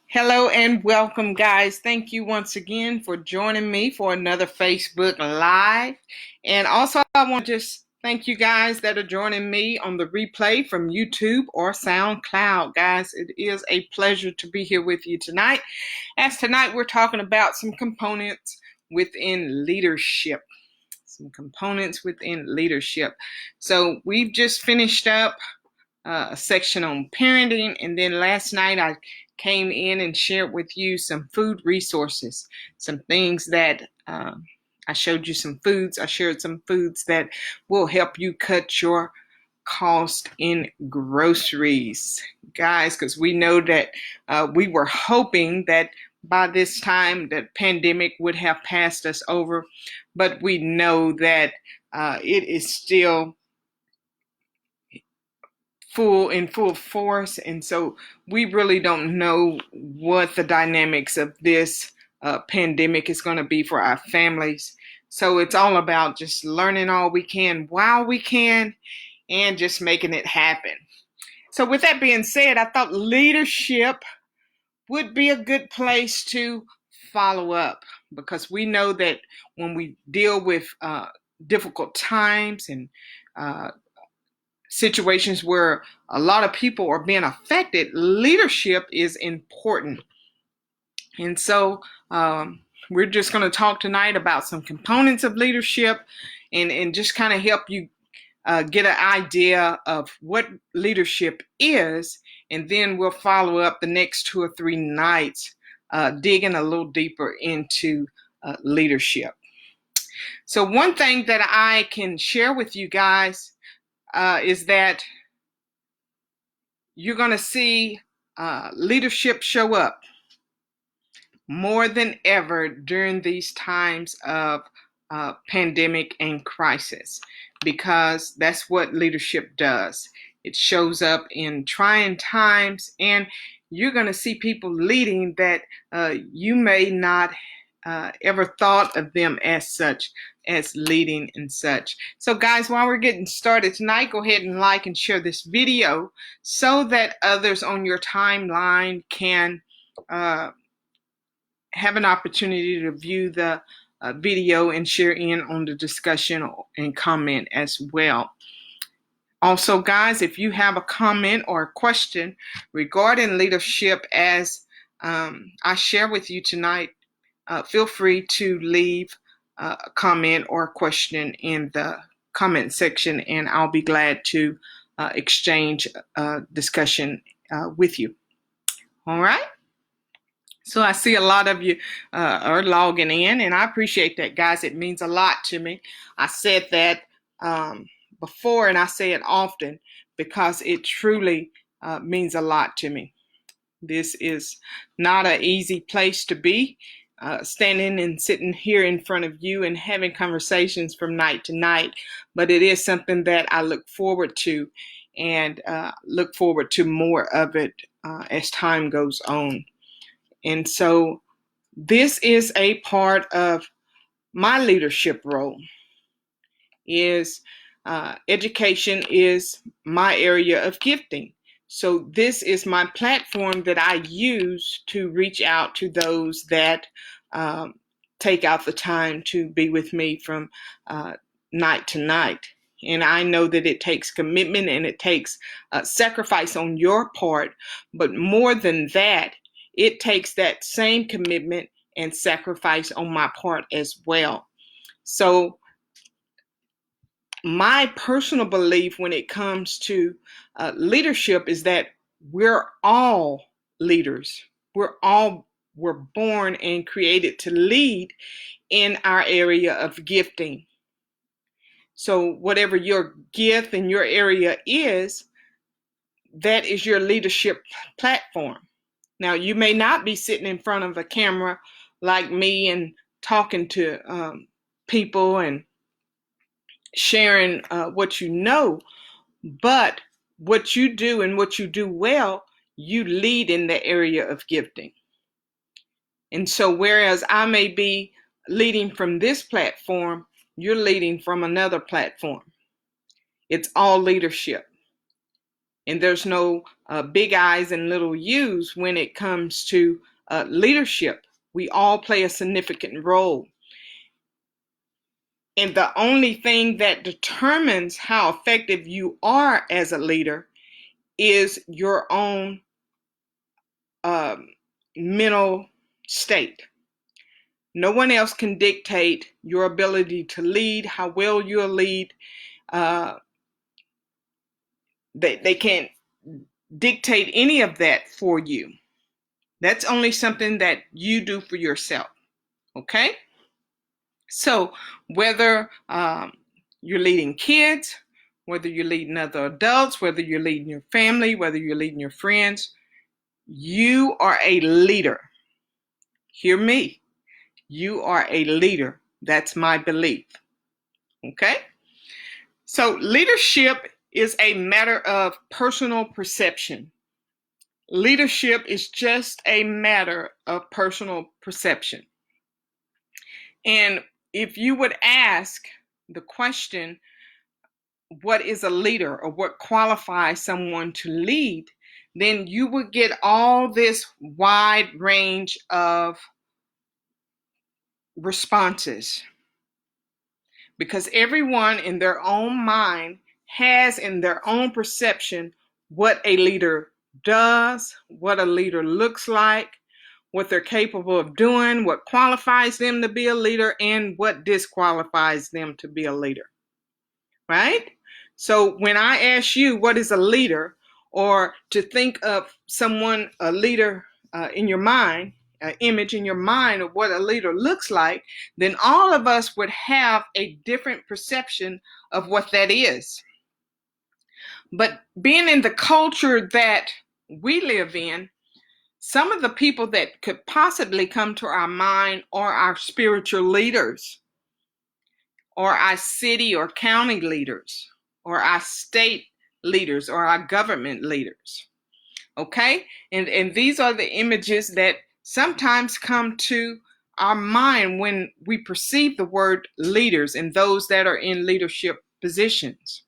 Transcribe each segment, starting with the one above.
Hello and welcome, guys. Thank you once again for joining me for another Facebook Live. And also, I want to just thank you guys that are joining me on the replay from YouTube or SoundCloud. Guys, it is a pleasure to be here with you tonight. As tonight, we're talking about some components within leadership. Some components within leadership. So we've just finished up a section on parenting, and then last night I came in and shared with you some food resources, some things that I showed you some foods. I shared some foods that will help you cut your cost in groceries, guys, because we know that we were hoping that by this time the pandemic would have passed us over, but we know that it is still in full force, and so we really don't know what the dynamics of this pandemic is going to be for our families. So it's all about just learning all we can while we can and just making it happen. So with that being said, I thought leadership would be a good place to follow up, because we know that when we deal with difficult times and situations where a lot of people are being affected, leadership is important. And so we're just going to talk tonight about some components of leadership and just kind of help you get an idea of what leadership is. And then we'll follow up the next 2 or 3 nights digging a little deeper into leadership. So one thing that I can share with you guys is that you're going to see leadership show up more than ever during these times of pandemic and crisis, because that's what leadership does. It shows up in trying times, and you're going to see people leading that you may not ever thought of them as such, as leading and such. So guys, while we're getting started tonight, go ahead and like and share this video so that others on your timeline can have an opportunity to view the video and share in on the discussion and comment as well. Also, guys, if you have a comment or a question regarding leadership as I share with you tonight, feel free to leave a comment or a question in the comment section, and I'll be glad to exchange discussion with you. All right? So I see a lot of you are logging in, and I appreciate that, guys. It means a lot to me. I said that before, and I say it often because it truly means a lot to me. This is not an easy place to be, standing and sitting here in front of you and having conversations from night to night, but it is something that I look forward to, and look forward to more of it as time goes on. And so this is a part of my leadership role. Is education is my area of gifting. So this is my platform that I use to reach out to those that take out the time to be with me from night to night. And I know that it takes commitment and it takes sacrifice on your part, but more than that, it takes that same commitment and sacrifice on my part as well. So my personal belief when it comes to leadership is that we're all leaders. We're born and created to lead in our area of gifting. So whatever your gift in your area is, that is your leadership platform. Now, you may not be sitting in front of a camera like me and talking to people and sharing what you know, but what you do and what you do well, you lead in the area of gifting. And so whereas I may be leading from this platform, you're leading from another platform. It's all leadership. And there's no big I's and little U's when it comes to leadership. We all play a significant role. And the only thing that determines how effective you are as a leader is your own mental state. No one else can dictate your ability to lead, how well you'll lead. They can't dictate any of that for you. That's only something that you do for yourself. Okay? So whether you're leading kids, whether you're leading other adults, whether you're leading your family, whether you're leading your friends, you are a leader. Hear me. You are a leader. That's my belief. Okay? So leadership is a matter of personal perception. Leadership is just a matter of personal perception. And if you would ask the question, what is a leader or what qualifies someone to lead, then you would get all this wide range of responses. Because everyone in their own mind has in their own perception what a leader does, what a leader looks like, what they're capable of doing, what qualifies them to be a leader, and what disqualifies them to be a leader. Right? So when I ask you what is a leader, or to think of someone, a leader in your mind, an image in your mind of what a leader looks like, then all of us would have a different perception of what that is. But being in the culture that we live in, some of the people that could possibly come to our mind are our spiritual leaders, or our city or county leaders, or our state leaders, or our government leaders. Okay? And these are the images that sometimes come to our mind when we perceive the word leaders and those that are in leadership positions.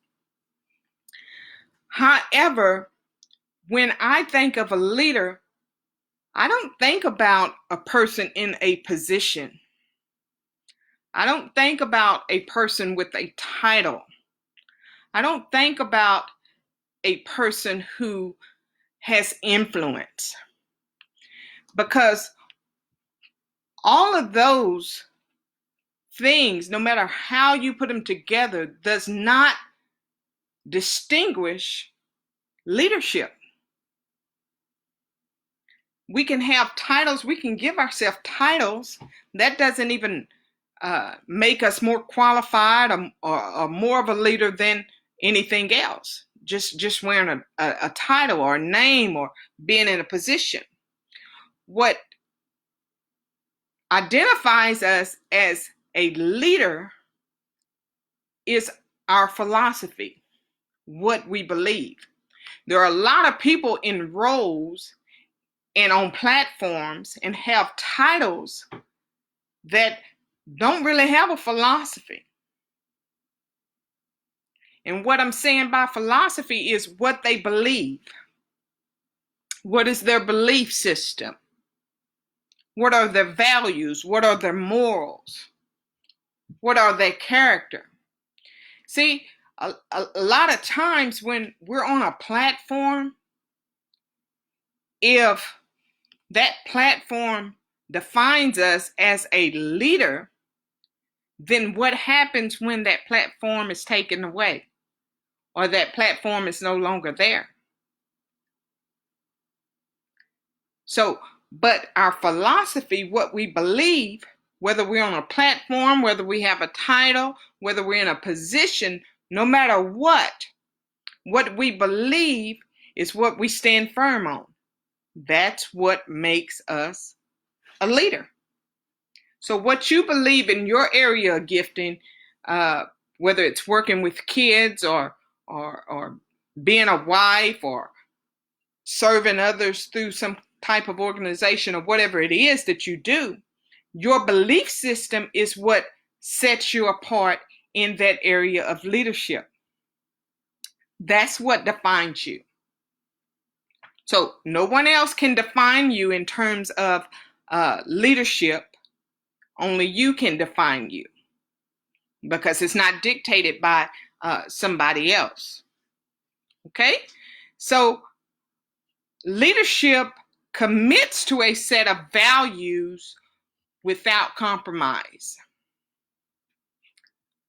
However, when I think of a leader, I don't think about a person in a position. I don't think about a person with a title. I don't think about a person who has influence. Because all of those things, no matter how you put them together, does not distinguish leadership. We can have titles, we can give ourselves titles. That doesn't even make us more qualified or more of a leader than anything else. Just wearing a title or a name or being in a position. What identifies us as a leader is our philosophy, what we believe. There are a lot of people in roles and on platforms and have titles that don't really have a philosophy. And what I'm saying by philosophy is what they believe. What is their belief system? What are their values? What are their morals? What are their character? See, a lot of times when we're on a platform, if that platform defines us as a leader, then what happens when that platform is taken away or that platform is no longer there? So, but our philosophy, what we believe, whether we're on a platform, whether we have a title, whether we're in a position, no matter what we believe is what we stand firm on. That's what makes us a leader. So what you believe in your area of gifting, whether it's working with kids or being a wife or serving others through some type of organization or whatever it is that you do, your belief system is what sets you apart in that area of leadership. That's what defines you. So no one else can define you in terms of leadership. Only you can define you, because it's not dictated by somebody else. Okay? So leadership commits to a set of values without compromise.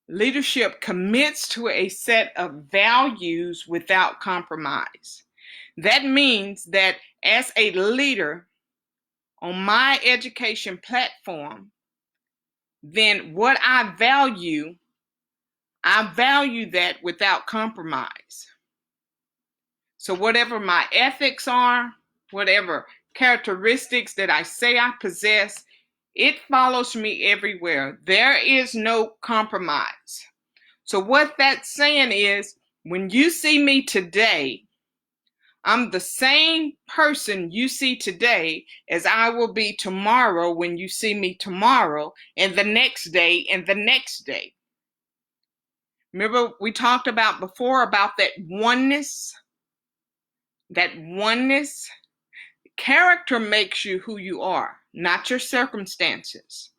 Leadership commits to a set of values without compromise. That means that as a leader on my education platform, then what I value that without compromise. So whatever my ethics are, whatever characteristics that I say I possess, it follows me everywhere. There is no compromise. So what that's saying is, when you see me today, I'm the same person you see today as I will be tomorrow when you see me tomorrow, and the next day, and the next day. Remember we talked about before about that oneness? That oneness. Character makes you who you are, not your circumstances.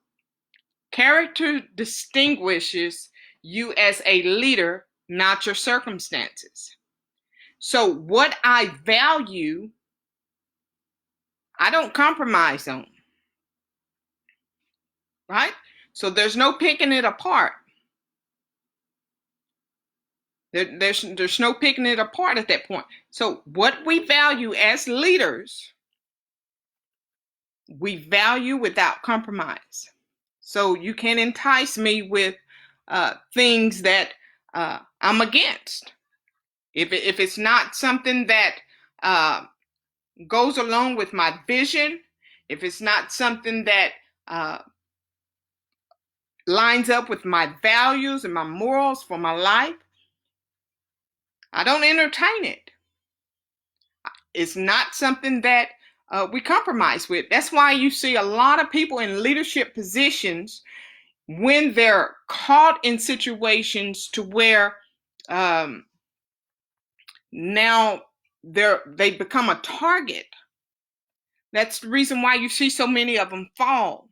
Character distinguishes you as a leader, not your circumstances. So what I value, I don't compromise on, right? So there's no picking it apart. There's no picking it apart at that point. So what we value as leaders, we value without compromise. So you can entice me with things that I'm against. If it's not something that goes along with my vision, if it's not something that lines up with my values and my morals for my life, I don't entertain it. It's not something that we compromise with. That's why you see a lot of people in leadership positions, when they're caught in situations to where now they become a target. That's the reason why you see so many of them fall.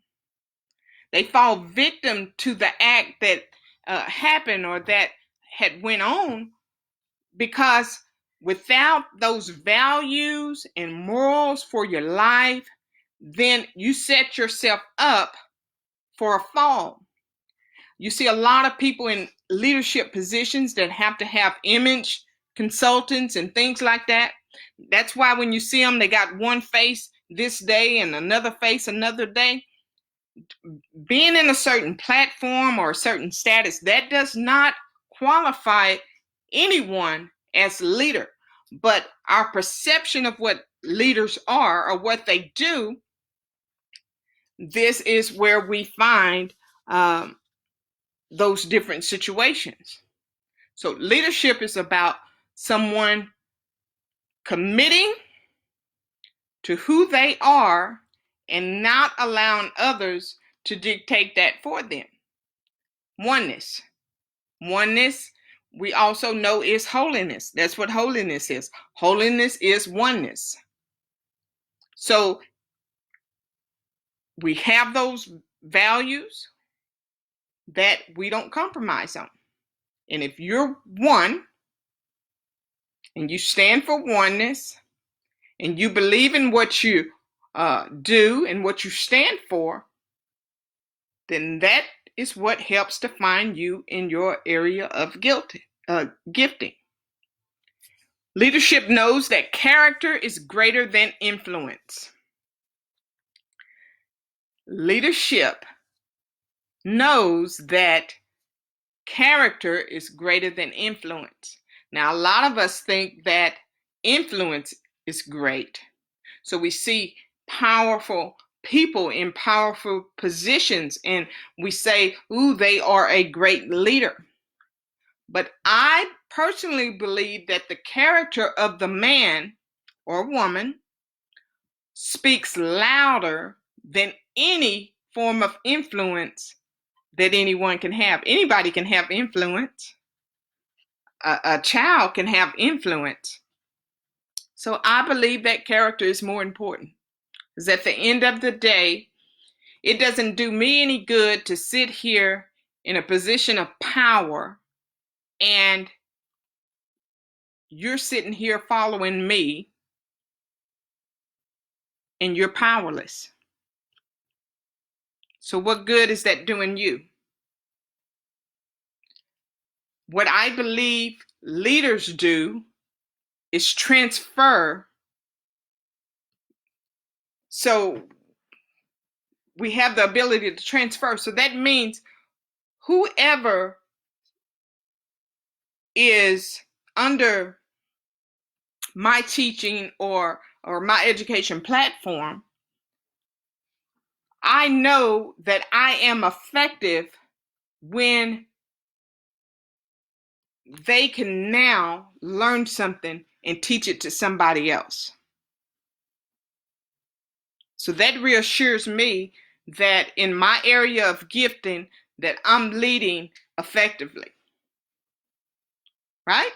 They fall victim to the act that happened or that had went on, because without those values and morals for your life, then you set yourself up for a fall. You see a lot of people in leadership positions that have to have image consultants and things like that. That's why when you see them, they got one face this day and another face another day. Being in a certain platform or a certain status, that does not qualify anyone as leader. But our perception of what leaders are or what they do, this is where we find those different situations. So leadership is about someone committing to who they are and not allowing others to dictate that for them. Oneness. Oneness, we also know, is holiness. That's what holiness is. Holiness is oneness. So we have those values that we don't compromise on. And if you're one and you stand for oneness and you believe in what you do and what you stand for, then that is what helps define you in your area of gifting. Leadership knows that character is greater than influence. Leadership knows that character is greater than influence. Now, a lot of us think that influence is great. So we see powerful people in powerful positions and we say, ooh, they are a great leader. But I personally believe that the character of the man or woman speaks louder than any form of influence that anyone can have. Anybody can have influence. A child can have influence. So I believe that character is more important. Because at the end of the day, it doesn't do me any good to sit here in a position of power and you're sitting here following me and you're powerless. So what good is that doing you? What I believe leaders do is transfer. So we have the ability to transfer. So that means whoever is under my teaching or my education platform, I know that I am effective when they can now learn something and teach it to somebody else. So that reassures me that in my area of gifting that I'm leading effectively. Right?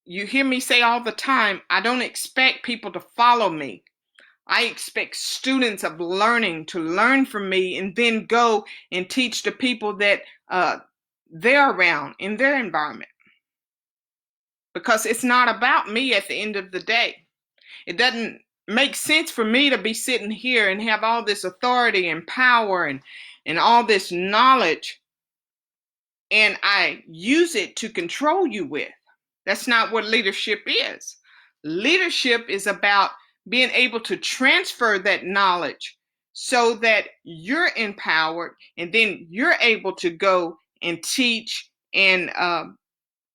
You hear me say all the time, I don't expect people to follow me. I expect students of learning to learn from me and then go and teach the people that they're around in their environment. Because it's not about me at the end of the day. It doesn't make sense for me to be sitting here and have all this authority and power and all this knowledge and I use it to control you with. That's not what leadership is. Leadership is about being able to transfer that knowledge so that you're empowered and then you're able to go and teach and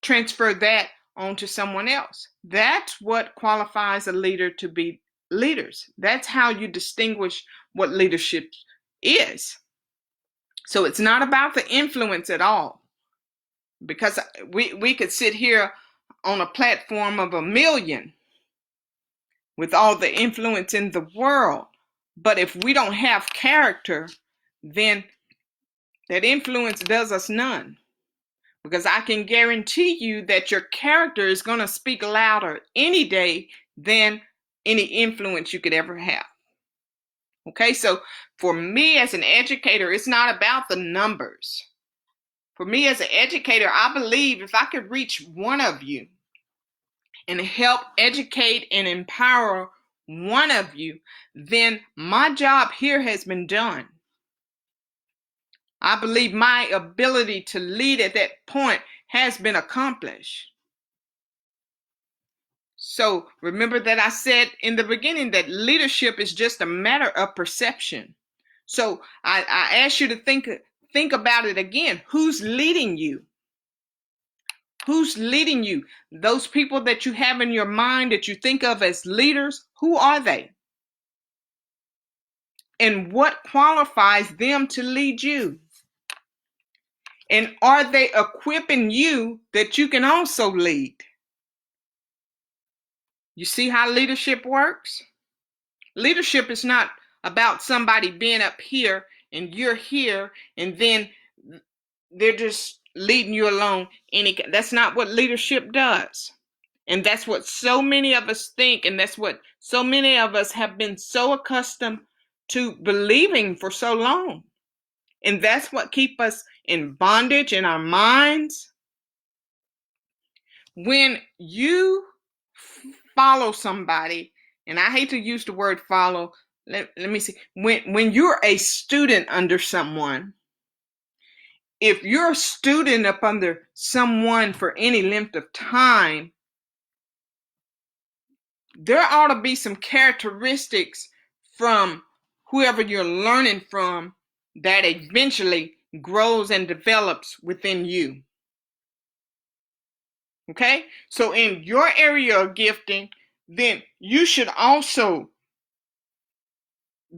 transfer that onto someone else. That's what qualifies a leader to be leaders. That's how you distinguish what leadership is. So it's not about the influence at all. Because we could sit here on a platform of 1 million with all the influence in the world. But if we don't have character, then that influence does us none. Because I can guarantee you that your character is going to speak louder any day than any influence you could ever have. Okay, so for me as an educator, it's not about the numbers. For me as an educator, I believe if I could reach one of you and help educate and empower one of you, then my job here has been done. I believe my ability to lead at that point has been accomplished. So remember that I said in the beginning that leadership is just a matter of perception. So I ask you to think about it again. Who's leading you? Who's leading you? Those people that you have in your mind that you think of as leaders, who are they? And what qualifies them to lead you? And are they equipping you that you can also lead? You see how leadership works? Leadership is not about somebody being up here and you're here and then they're just leading you along. That's not what leadership does. And that's what so many of us think, and that's what so many of us have been so accustomed to believing for so long. And that's what keeps us in bondage in our minds. When you follow somebody, and I hate to use the word follow, let me see. When you're a student under someone, if you're a student up under someone for any length of time, there ought to be some characteristics from whoever you're learning from that eventually grows and develops within you. Okay? So in your area of gifting, then you should also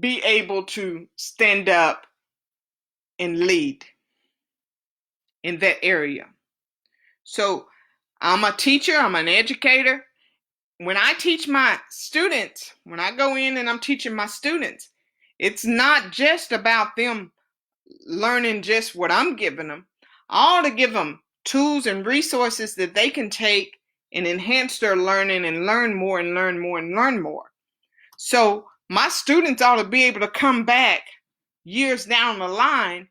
be able to stand up and lead in that area. So I'm a teacher, I'm an educator. When I teach my students, when I go in and I'm teaching my students, it's not just about them learning just what I'm giving them. I ought to give them tools and resources that they can take and enhance their learning and learn more and learn more and learn more. So my students ought to be able to come back years down the line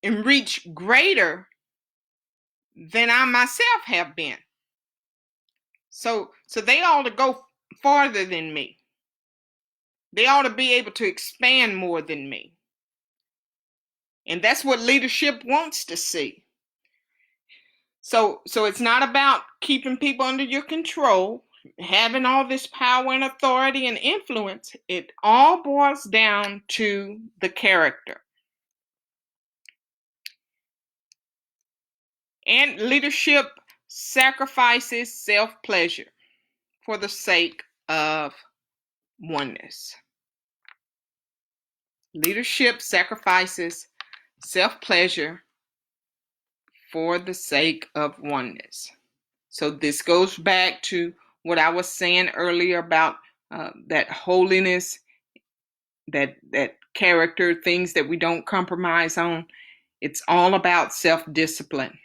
and reach greater than I myself have been. So they ought to go farther than me. They ought to be able to expand more than me. And that's what leadership wants to see. So it's not about keeping people under your control, having all this power and authority and influence. It all boils down to the character. And leadership sacrifices self-pleasure for the sake of oneness. Leadership sacrifices self-pleasure for the sake of oneness. So this goes back to what I was saying earlier about that holiness, that character, things that we don't compromise on. It's all about self-discipline.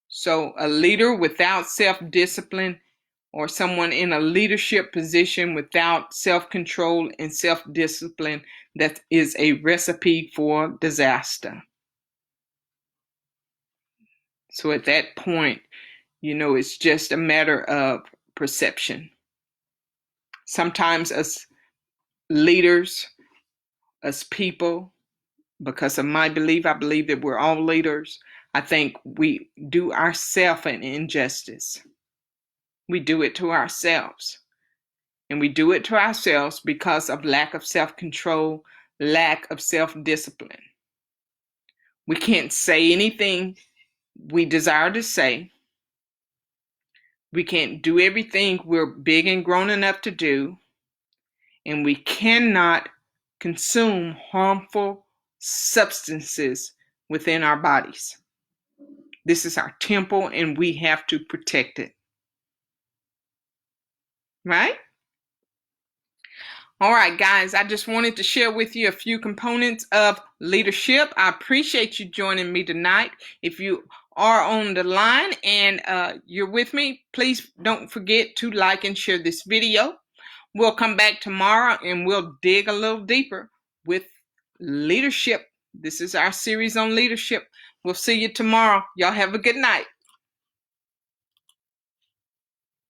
So a leader without self-discipline, or someone in a leadership position without self-control and self-discipline, that is a recipe for disaster. So at that point, it's just a matter of perception. Sometimes us leaders, us people, because of my belief, I believe that we're all leaders. I think we do ourselves an injustice. We do it to ourselves. And we do it to ourselves because of lack of self-control, lack of self-discipline. We can't say anything we desire to say. We can't do everything we're big and grown enough to do. And we cannot consume harmful substances within our bodies. This is our temple, and we have to protect it. Right? All right, guys, I just wanted to share with you a few components of leadership. I appreciate you joining me tonight. If you are on the line and you're with me, please don't forget to like and share this video. We'll come back tomorrow and we'll dig a little deeper with leadership. This is our series on leadership. We'll see you tomorrow. Y'all have a good night.